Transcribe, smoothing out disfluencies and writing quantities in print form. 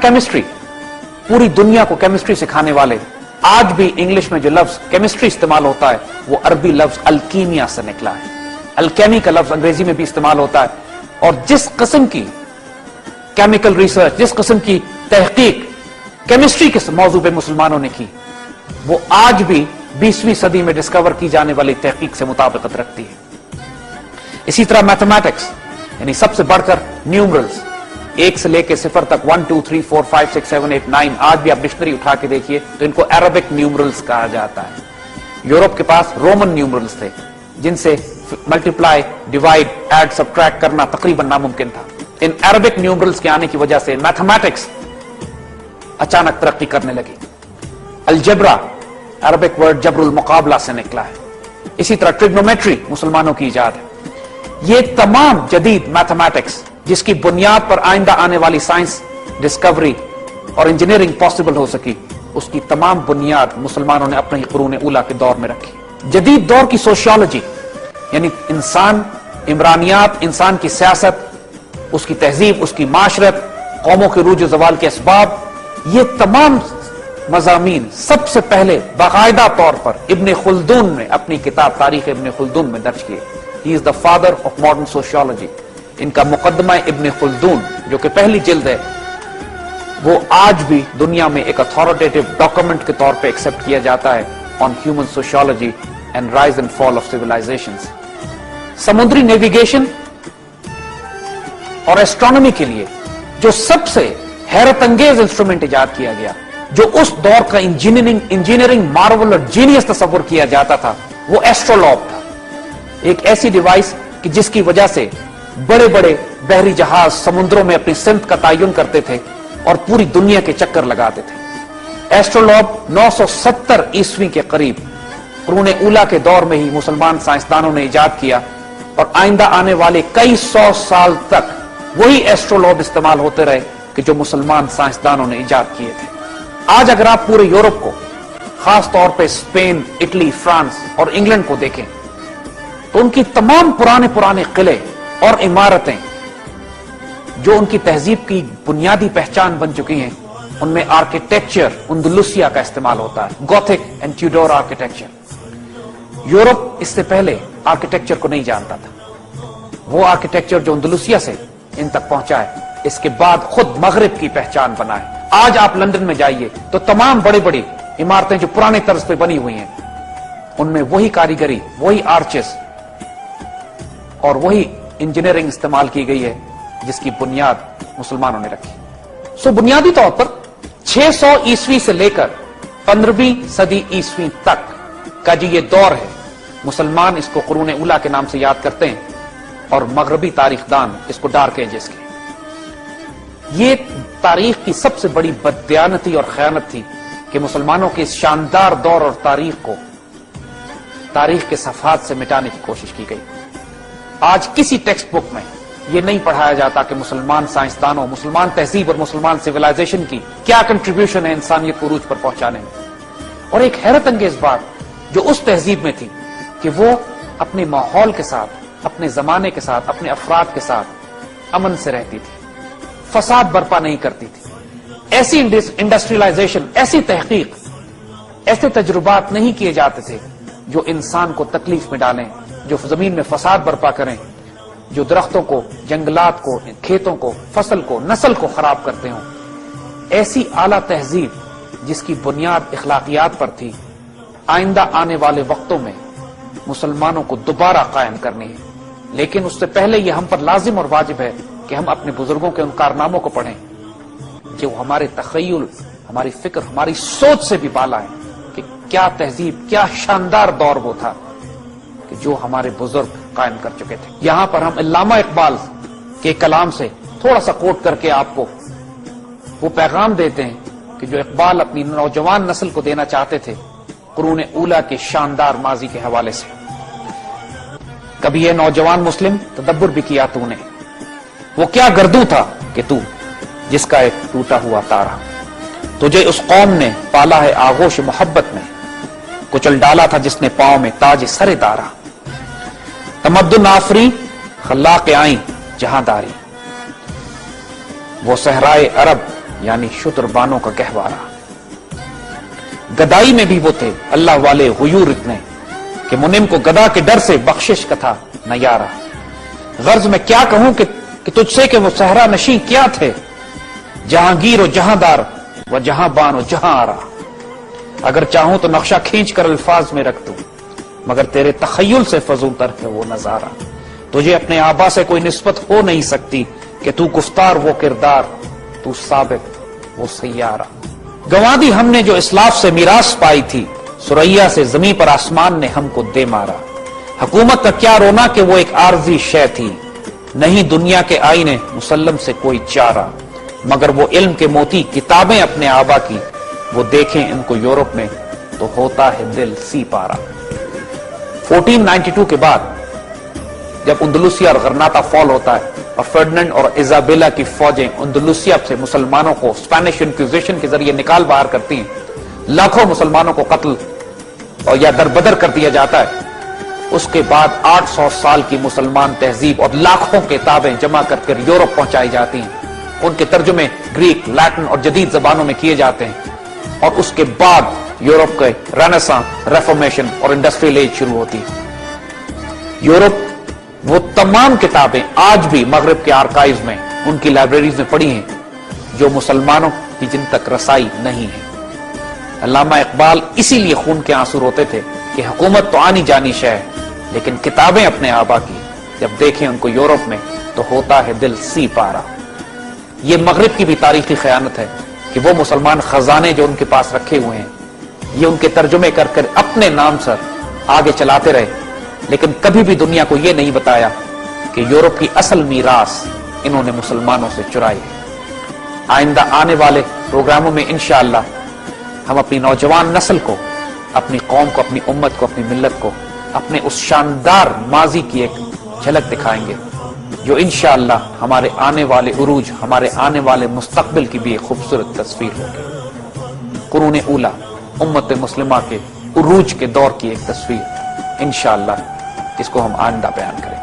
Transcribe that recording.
Chemistry, पूरी दुनिया को केमिस्ट्री सिखाने वाले, आज भी इंग्लिश में जो लफ्ज केमिस्ट्री इस्तेमाल होता है वो अरबी लफ्ज अल्कीमिया से निकला है। अल्केमी का लफ्ज अंग्रेजी में भी इस्तेमाल होता है। और जिस किस्म की केमिकल रिसर्च, जिस किस्म की तहकीक केमिस्ट्री के मौजू पे मुसलमानों ने की, वो आज भी 20वीं सदी में डिस्कवर की जाने वाली तहकीक से मुताबिकत रखती है। इसी तरह मैथमेटिक्स, यानी सबसे बढ़कर न्यूमरल्स, 1 से लेकर 0 तक 1 2 3 4 5 6 7 8 9, आज भी आप डिक्शनरी उठा के देखिए तो इनको अरबिक न्यूमरल्स कहा जाता है। यूरोप के पास रोमन न्यूमरल्स थे जिनसे मल्टीप्लाई, डिवाइड, ऐड, सब्ट्रैक्ट करना तकरीबन नामुमकिन था। इन अरबिक न्यूमरल्स के आने की वजह से मैथमेटिक्स अचानक तरक्की करने लगी। अलजेब्रा अरबिक वर्ड जबरुल मुकाबला से निकला है। इसी तरह ट्रिग्नोमेट्री मुसलमानों की इजाद है। ये तमाम जदीद मैथमेटिक्स जिसकी बुनियाद पर आइंदा आने वाली साइंस, डिस्कवरी और इंजीनियरिंग पॉसिबल हो सकी, उसकी तमाम बुनियाद मुसलमानों ने अपने ही कुरूने उला के दौर में रखी। जदीद दौर की सोशियोलॉजी, यानी इंसान, इमरानियात, इंसान की सियासत, उसकी तहजीब, उसकी माशरत, कौमों के रूज जवाल के असबाब, ये तमाम मज़ामीन सबसे पहले बाकायदा तौर पर इब्ने खुल्दून ने अपनी किताब तारीख इब्ने खुल्दून में दर्ज किए। He is the father of modern sociology. इनका मुकदमा इब्ने खुल्दून जो कि पहली जिल्द है, वो आज भी दुनिया में एक अथॉरिटेटिव डॉक्यूमेंट के तौर पे एक्सेप्ट किया जाता है on human sociology and rise and fall of civilisations. समुद्री नेविगेशन और एस्ट्रोनॉमी के लिए जो सबसे हैरत अंगेज इंस्ट्रूमेंट इजाद किया गया, जो उस दौर का इंजीनियरिंग मार्वल और जीनियस तस्वर किया जाता था, वो एस्ट्रोलॉब था। एक ऐसी डिवाइस कि जिसकी वजह से बड़े बड़े बहरी जहाज समुद्रों में अपनी सिमत का तयन करते थे और पूरी दुनिया के चक्कर लगाते थे। एस्ट्रोलॉब 970 ईस्वी के करीब कुरूने उला के दौर में ही मुसलमान साइंसदानों ने इजाद किया और आइंदा आने वाले कई 100 साल तक वही एस्ट्रोलॉब इस्तेमाल होते रहे कि जो मुसलमान साइंसदानों ने इजाद किए थे। आज अगर आप पूरे यूरोप को, खास तौर पे स्पेन, इटली, फ्रांस और इंग्लैंड को देखें तो उनकी तमाम पुराने पुराने किले और इमारतें जो उनकी तहजीब की बुनियादी पहचान बन चुकी हैं, उनमें आर्किटेक्चर अंदलुसिया का इस्तेमाल होता है, गॉथिक एंड ट्यूडोर आर्किटेक्चर। यूरोप इससे पहले आर्किटेक्चर को नहीं जानता था। वो आर्किटेक्चर जो अंदलुसिया से इन तक पहुंचा है, इसके बाद खुद मगरिब की पहचान बना है। आज आप लंदन में जाइए तो तमाम बड़ी बड़ी इमारतें जो पुराने तर्ज पे बनी हुई हैं, उनमें वही कारीगरी, वही आर्चेस और वही इंजीनियरिंग इस्तेमाल की गई है जिसकी बुनियाद मुसलमानों ने रखी। सो बुनियादी तौर पर 600 ईस्वी से लेकर 15वीं सदी ईस्वी तक का जो ये दौर है, मुसलमान इसको कुरूने उला के नाम से याद करते हैं और मगरबी तारीखदान इसको डार्क एजेस के। ये तारीख की सबसे बड़ी बददियानती और खयानत थी कि मुसलमानों के इस शानदार दौर और तारीख को तारीख के सफात से मिटाने की कोशिश की गई। आज किसी टेक्स्ट बुक में यह नहीं पढ़ाया जाता कि मुसलमान साइंसदानों, मुसलमान तहजीब और मुसलमान सिविलाइजेशन की क्या कंट्रीब्यूशन है इंसानियत को रूज पर पहुंचाने में। और एक हैरत अंगेज बात जो उस तहजीब में थी कि वो अपने माहौल के साथ, अपने जमाने के साथ, अपने अफराद के साथ अमन से रहती थी, फसाद बर्पा नहीं करती थी। ऐसी इंडस्ट्रियलाइजेशन, ऐसी तहकीक, ऐसे तजुर्बात नहीं किए जाते थे जो इंसान को तकलीफ में डालें, जो जमीन में फसाद बर्पा करें, जो दरख्तों को, जंगलात को, खेतों को, फसल को, नस्ल को खराब करते हों। ऐसी आला तहजीब जिसकी बुनियाद इखलाकियात पर थी, आइंदा आने वाले वक्तों में मुसलमानों को दोबारा कायम करनी है। लेकिन उससे पहले यह हम पर लाजिम और वाजिब है कि हम अपने बुजुर्गों के उन कारनामों को पढ़ें जो हमारे तखय्युल, हमारी फिक्र, हमारी सोच से भी बाला है कि क्या तहजीब, क्या शानदार दौर वो था कि जो हमारे बुजुर्ग कायम कर चुके थे। यहां पर हम अल्लामा इकबाल के कलाम से थोड़ा सा कोट करके आपको वो पैगाम देते हैं कि जो इकबाल अपनी नौजवान नस्ल को देना चाहते थे कुरूने ऊला के शानदार माजी के हवाले से। कभी ये नौजवान मुस्लिम तदब्बुर भी किया तूने, वो क्या गर्दू था कि तू जिसका एक टूटा हुआ तारा, तुझे उस कौम ने पाला है आगोश मोहब्बत में, कुचल डाला था जिसने पांव में ताज सरे दारा। तमद्दुन आफरी खल्लाक़ आई जहांदारी, वो सहराए अरब यानी शुतरबानों का गहवारा। गदाई में भी वो थे अल्लाह वाले हुयूर इतने कि मुनिम को गदा के डर से बख्शिश का था नयारा। गर्ज में क्या कहूं कि तुझसे कि वो सहरा नशी क्या थे, जहांगीर और जहांदार व जहां बान और जहां आरा। अगर चाहूं तो नक्शा खींच कर अल्फाज में रख दूं, मगर तेरे तखय्युल से फजूल तर्क है वो नजारा। तुझे अपने आबा से कोई निस्बत हो नहीं सकती कि तू गुफ्तार वो किरदार, तू साबित वो सैयारा। गंवा दी हमने जो इस्लाफ से मीरास पाई थी, सुरैया से जमीन पर आसमान ने हमको दे मारा। हुकूमत का क्या रोना कि वो एक आरजी शय थी, नहीं दुनिया के आईने मुसल्लम से कोई चारा। मगर वो इल्म के मोती किताबें अपने आबा की, वो देखें इनको यूरोप में तो होता है दिल सी पारा। 1492 के बाद जब अंदलुसिया और गरनाता फॉल होता है और फर्डिनेंड और इजाबेला की फौजें अंदलुसिया से मुसलमानों को स्पेनिश इंक्विजिशन के जरिए निकाल बाहर करती हैं, लाखों मुसलमानों को कत्ल और या दरबदर कर दिया जाता है। उसके बाद 800 साल की मुसलमान तहजीब और लाखों किताबें जमा कर यूरोप पहुंचाई जाती हैं। उनके तर्जुमे ग्रीक, लैटिन और जदीद जबानों में किए जाते हैं और उसके बाद यूरोप के रेनेसां, रेफॉर्मेशन और इंडस्ट्रियल एज शुरू होती है। यूरोप वो तमाम किताबें आज भी मगरिब के आर्काइव में, उनकी लाइब्रेरीज में पड़ी हैं जो मुसलमानों की जिन तक रसाई नहीं है। अल्लामा इकबाल इसीलिए खून के आंसू रोते थे कि हुकूमत तो आनी जानी शय है, लेकिन किताबें अपने आबा की जब देखें उनको यूरोप में तो होता है दिल सी पारा। ये मगरिब की भी तारीखी खयानत है कि वो मुसलमान खजाने जो उनके पास रखे हुए हैं, ये उनके तर्जुमे कर अपने नाम से आगे चलाते रहे, लेकिन कभी भी दुनिया को ये नहीं बताया कि यूरोप की असल मीरास इन्होंने मुसलमानों से चुराई। आइंदा आने वाले प्रोग्रामों में इंशाअल्लाह हम अपनी नौजवान नस्ल को, अपनी कौम को, अपनी उम्मत को, अपनी मिल्लत को अपने उस शानदार माजी की एक झलक दिखाएंगे जो इंशाअल्लाह हमारे आने वाले उरूज, हमारे आने वाले मुस्तकबिल की भी एक खूबसूरत तस्वीर होगी। कुरून ऊला उम्मत मुस्लिमा के उरूज के दौर की एक तस्वीर इंशाअल्लाह, जिसको हम आइंदा बयान करें।